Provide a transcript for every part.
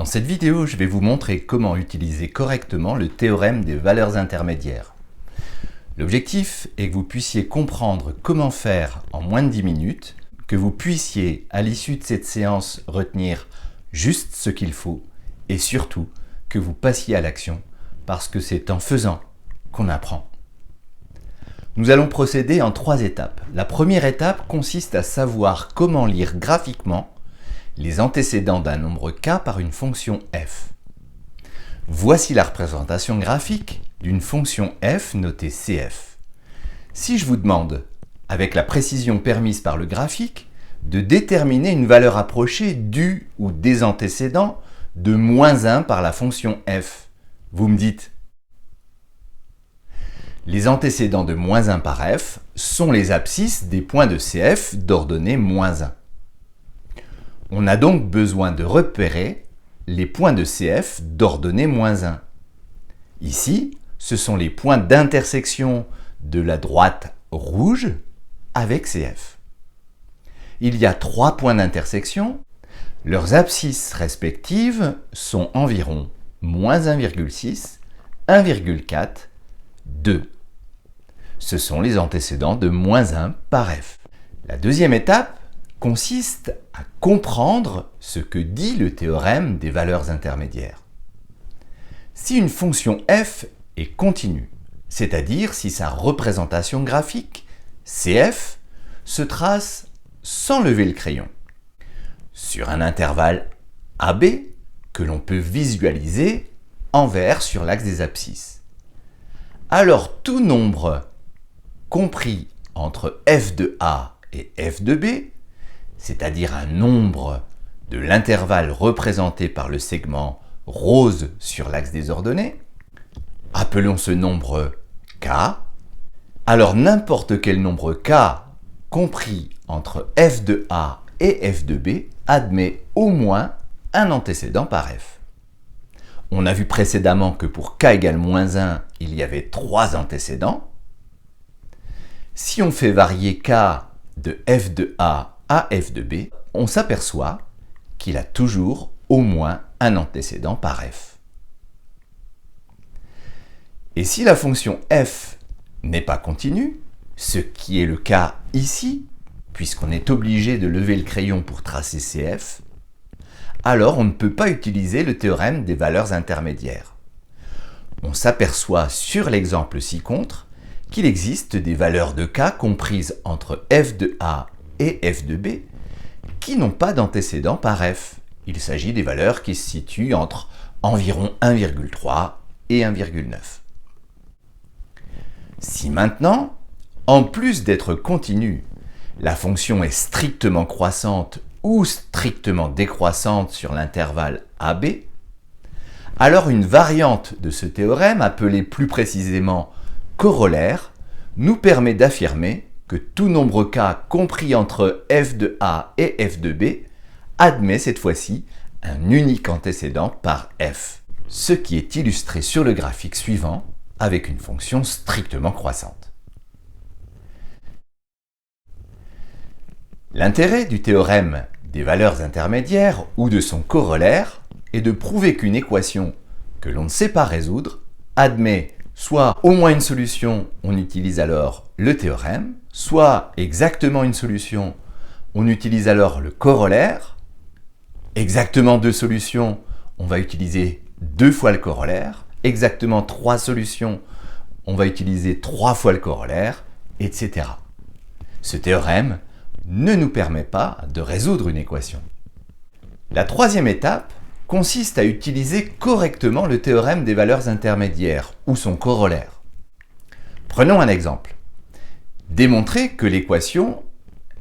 Dans cette vidéo, je vais vous montrer comment utiliser correctement le théorème des valeurs intermédiaires. L'objectif est que vous puissiez comprendre comment faire en moins de 10 minutes, que vous puissiez, à l'issue de cette séance, retenir juste ce qu'il faut et surtout que vous passiez à l'action parce que c'est en faisant qu'on apprend. Nous allons procéder en 3 étapes. La première étape consiste à savoir comment lire graphiquement les antécédents d'un nombre k par une fonction f. Voici la représentation graphique d'une fonction f notée cf. Si je vous demande, avec la précision permise par le graphique, de déterminer une valeur approchée du ou des antécédents de -1 par la fonction f, vous me dites: les antécédents de -1 par f sont les abscisses des points de cf d'ordonnée -1. On a donc besoin de repérer les points de CF d'ordonnée -1. Ici, ce sont les points d'intersection de la droite rouge avec CF. Il y a 3 points d'intersection. Leurs abscisses respectives sont environ -1,6, 1,4, 2. Ce sont les antécédents de -1 par f. La deuxième étape consiste à comprendre ce que dit le théorème des valeurs intermédiaires. Si une fonction f est continue, c'est-à-dire si sa représentation graphique, cf, se trace sans lever le crayon, sur un intervalle AB que l'on peut visualiser en vert sur l'axe des abscisses, alors tout nombre compris entre f de A et f de B, c'est-à-dire un nombre de l'intervalle représenté par le segment rose sur l'axe des ordonnées, appelons ce nombre k, alors n'importe quel nombre k compris entre f de A et f de B admet au moins un antécédent par f. On a vu précédemment que pour k égale -1, il y avait 3 antécédents. Si on fait varier k de f de A à f de B, on s'aperçoit qu'il a toujours au moins un antécédent par f. Et si la fonction f n'est pas continue, ce qui est le cas ici, puisqu'on est obligé de lever le crayon pour tracer cf, alors on ne peut pas utiliser le théorème des valeurs intermédiaires. On s'aperçoit sur l'exemple ci-contre qu'il existe des valeurs de k comprises entre f de A et f de B qui n'ont pas d'antécédent par f. Il s'agit des valeurs qui se situent entre environ 1,3 et 1,9. Si maintenant, en plus d'être continue, la fonction est strictement croissante ou strictement décroissante sur l'intervalle AB, alors une variante de ce théorème, appelée plus précisément corollaire, nous permet d'affirmer que tout nombre k compris entre f de A et f de B admet cette fois-ci un unique antécédent par f, ce qui est illustré sur le graphique suivant avec une fonction strictement croissante. L'intérêt du théorème des valeurs intermédiaires ou de son corollaire est de prouver qu'une équation que l'on ne sait pas résoudre admet soit au moins une solution, on utilise alors le théorème, soit exactement une solution, on utilise alors le corollaire, exactement 2 solutions, on va utiliser 2 fois le corollaire, exactement 3 solutions, on va utiliser 3 fois le corollaire, etc. Ce théorème ne nous permet pas de résoudre une équation. La troisième étape consiste à utiliser correctement le théorème des valeurs intermédiaires ou son corollaire. Prenons un exemple. Démontrer que l'équation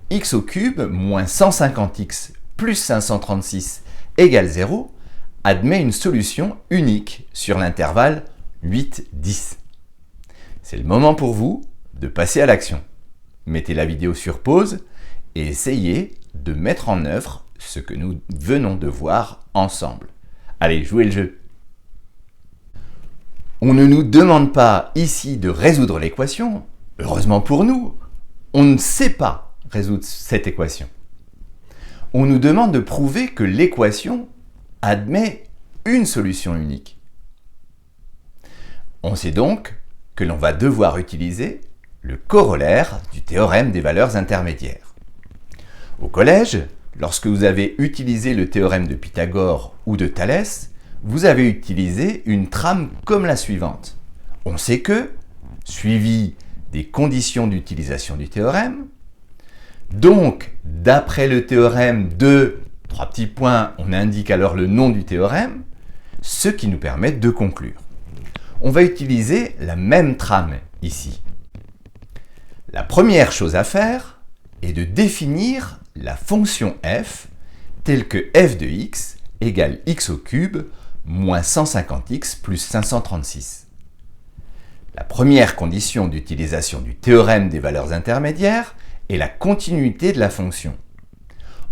x au cube moins 150x plus 536 égale 0 admet une solution unique sur l'intervalle 8-10. C'est le moment pour vous de passer à l'action. Mettez la vidéo sur pause et essayez de mettre en œuvre ce que nous venons de voir ensemble. Allez, jouez le jeu. On ne nous demande pas ici de résoudre l'équation. Heureusement pour nous, on ne sait pas résoudre cette équation. On nous demande de prouver que l'équation admet une solution unique. On sait donc que l'on va devoir utiliser le corollaire du théorème des valeurs intermédiaires. Au collège, lorsque vous avez utilisé le théorème de Pythagore ou de Thalès, vous avez utilisé une trame comme la suivante. On sait que, suivi des conditions d'utilisation du théorème, donc d'après le théorème de, trois petits points, on indique alors le nom du théorème, ce qui nous permet de conclure. On va utiliser la même trame ici. La première chose à faire est de définir la fonction f telle que f de x égale x au cube moins 150x plus 536. La première condition d'utilisation du théorème des valeurs intermédiaires est la continuité de la fonction.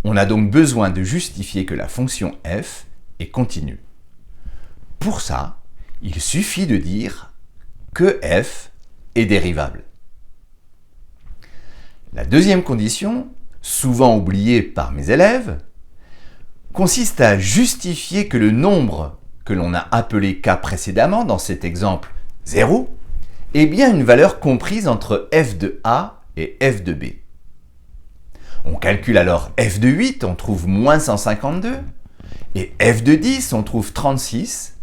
On a donc besoin de justifier que la fonction f est continue. Pour ça, il suffit de dire que f est dérivable. La deuxième condition, souvent oubliée par mes élèves, consiste à justifier que le nombre que l'on a appelé k précédemment, dans cet exemple 0, est bien une valeur comprise entre f de a et f de b. On calcule alors f de 8, on trouve moins 152, et f de 10, on trouve 36.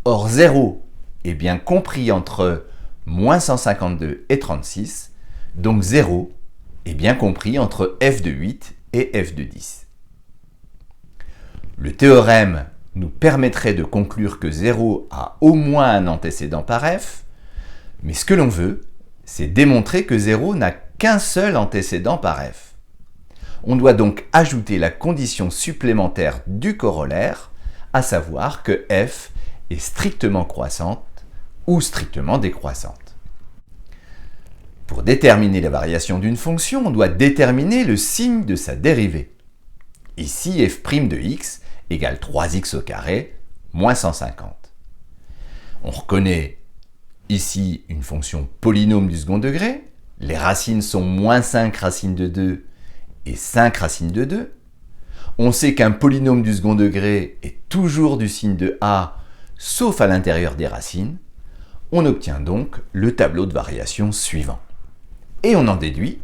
Or 0 est bien compris entre moins 152 et 36, donc 0 est bien compris entre f de 8 et f de 10. Le théorème nous permettrait de conclure que 0 a au moins un antécédent par f, mais ce que l'on veut, c'est démontrer que 0 n'a qu'un seul antécédent par f. On doit donc ajouter la condition supplémentaire du corollaire, à savoir que f est strictement croissante ou strictement décroissante. Pour déterminer la variation d'une fonction, on doit déterminer le signe de sa dérivée. Ici, f' de x égale 3x au carré moins 150. On reconnaît ici une fonction polynôme du second degré. Les racines sont moins 5 racines de 2 et 5 racines de 2. On sait qu'un polynôme du second degré est toujours du signe de a, sauf à l'intérieur des racines. On obtient donc le tableau de variation suivant. Et on en déduit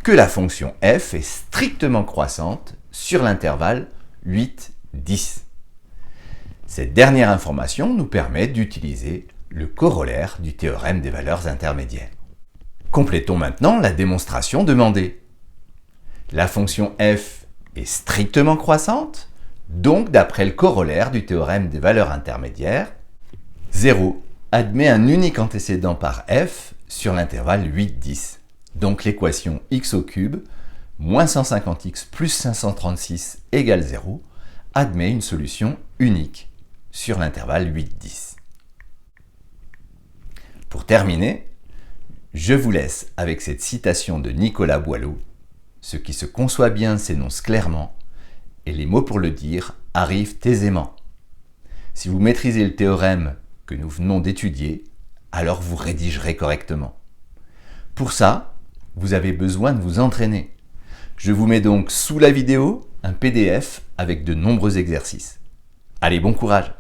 que la fonction f est strictement croissante sur l'intervalle 8-10. Cette dernière information nous permet d'utiliser le corollaire du théorème des valeurs intermédiaires. Complétons maintenant la démonstration demandée. La fonction f est strictement croissante, donc d'après le corollaire du théorème des valeurs intermédiaires, 0 admet un unique antécédent par f sur l'intervalle 8-10. Donc l'équation x au cube moins 150x plus 536 égale 0 admet une solution unique sur l'intervalle 8-10. Pour terminer, je vous laisse avec cette citation de Nicolas Boileau. Ce qui se conçoit bien s'énonce clairement, et les mots pour le dire arrivent aisément. Si vous maîtrisez le théorème que nous venons d'étudier, alors vous rédigerez correctement. Pour ça, vous avez besoin de vous entraîner. Je vous mets donc sous la vidéo un PDF avec de nombreux exercices. Allez, bon courage!